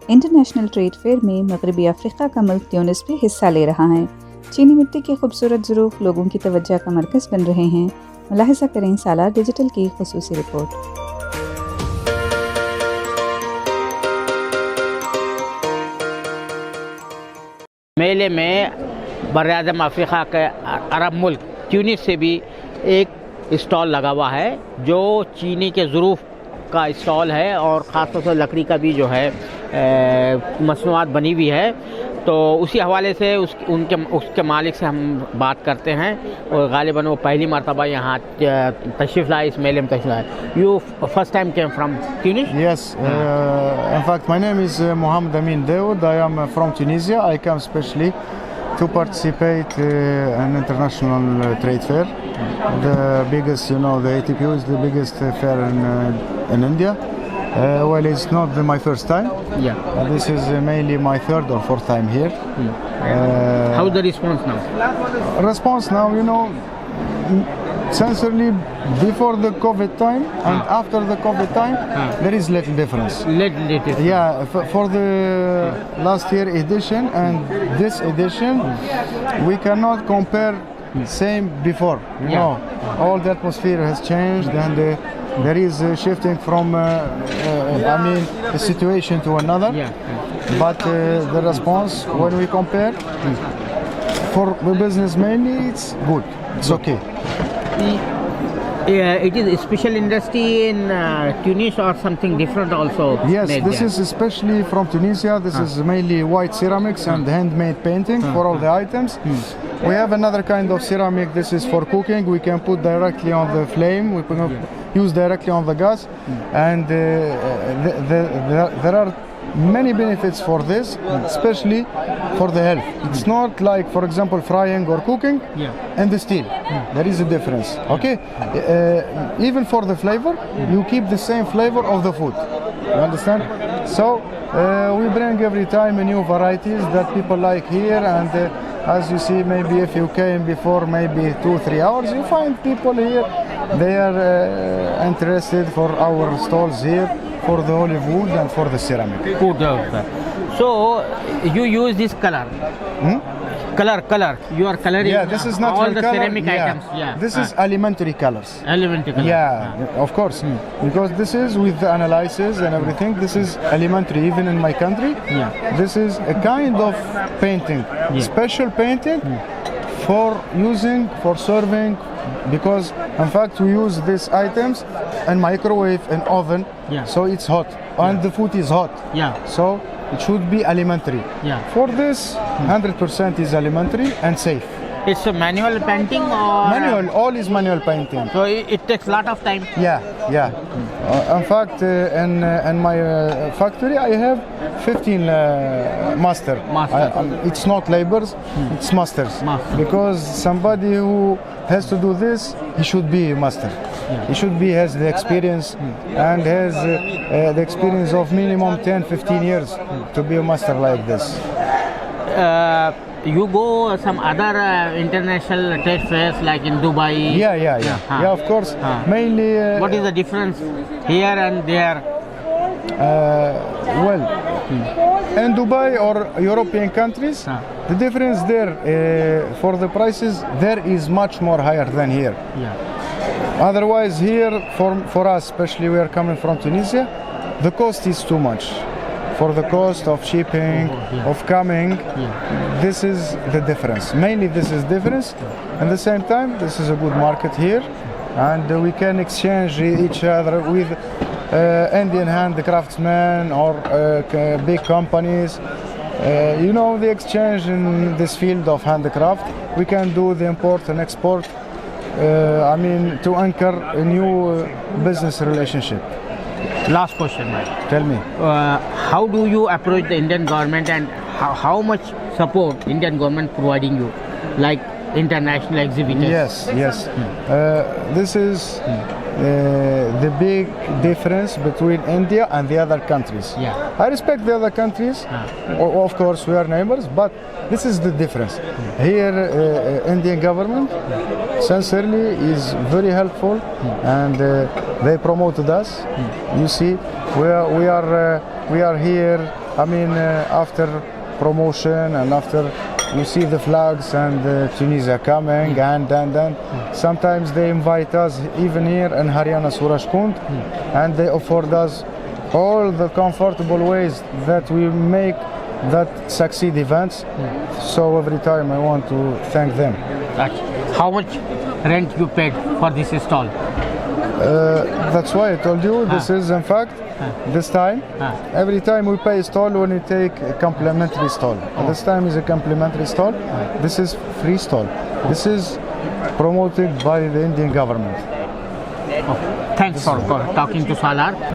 International trade fair में मगरबी Africa का मुल्क ट्यूनिस भी हिस्सा ले रहा है। चीनी मिट्टी के खूबसूरत ज़रूफ लोगों की तवज्जो का मरकज़ बन रहे हैं। मुलाहिज़ा करें सालार डिजिटल की ख़ुसूसी रिपोर्ट। मेले में बर्र-ए-आज़म अफ्रीका के अरब मुल्क ट्यूनिस से भी एक स्टॉल लगा हुआ है जो चीनी के ज़रूफ़ का स्टॉल है और ख़ासतौर से लकड़ी का भी जो है मसनूआत बनी हुई है। तो उसी हवाले से उसके मालिक से हम बात करते हैं और गालिबन वो पहली मरतबा यहाँ तशरीफ़ लाए, इस मेले में तशरीफ़ लाए। You first time came from Tunis? Yes, in fact my name is Mohammed Amin Daoud. I am from Tunisia. I come specially to participate in international trade fair. The biggest, the ATPO is the biggest fair in India. Well, it's not my first time. Yeah. This is mainly my third or fourth time here. How's the response now? Response now, sincerely, before the COVID time and after the COVID time, there is little difference. Little difference. Yeah, for the last year edition and this edition, we cannot compare same before. All the atmosphere has changed and there is a shifting from a situation to another. But the response when we compare for the business mainly, it's good. It's okay. It is a special industry in Tunis or something different also? Yes, this is especially from Tunisia. This is mainly white ceramics and handmade painting for all the items. We have another kind of ceramic. This is for cooking. We can put directly on the flame. We can use directly on the gas. And there are many benefits for this, especially for the health. It's not like, for example, frying or cooking and the steel. There is a difference. Okay, even for the flavor, you keep the same flavor of the food. You understand? So we bring every time a new varieties that people like here, and as you see, maybe if you came before maybe 2-3 hours, you find people here. They are interested for our stalls here, for the olive wood and for the ceramic. Good. So you use this color. Color. You are coloring. Yeah, this is natural all the color. ceramic items. This is elementary colors. Elementary color. Yeah, of course. Because this is with the analysis and everything. This is elementary. Even in my country, this is a kind of painting, special painting for using, for serving. Because in fact we use these items in microwave and oven, so it's hot and the food is hot. So it should be elementary. For this, 100% is elementary and safe. It's a manual painting or manual? All is manual painting. So it takes a lot of time. Yeah. In fact, in my factory, I have 15 master. It's not laborers, it's masters. Because somebody who has to do this, he should be a master. He should be has the experience and has the experience of minimum 10-15 years to be a master like this. You go some other international trade fairs like in Dubai? Yeah, of course. Mainly. What is the difference here and there? Well, in Dubai or European countries, the difference there for the prices there is much more higher than here. Otherwise, here for us, especially we are coming from Tunisia, the cost is too much. For the cost of shipping, of coming, this is the difference. Mainly this is difference. At the same time, this is a good market here, and we can exchange each other with Indian handicraftsmen or big companies. The exchange in this field of handicraft, we can do the import and export. To anchor a new business relationship. Last question, Mike. Tell me. How do you approach the Indian government and how much support Indian government providing you, like international exhibitors? Yes. This is the big difference between India and the other countries. Yeah. I respect the other countries. Of course, we are neighbors, but this is the difference. Here, Indian government sincerely is very helpful, and they promoted us. You see, we are here. I mean, after promotion and after you see the flags and Tunisia coming, and then sometimes they invite us even here in Haryana Surajkund, and they offered us all the comfortable ways that we make that succeed events. So every time I want to thank them. How much rent you paid for this stall? That's why I told you this is in fact this time. Every time we pay a stall when we take a complimentary stall. This time is a complimentary stall. This is free stall. This is promoted by the Indian government. Thanks for talking to Salar.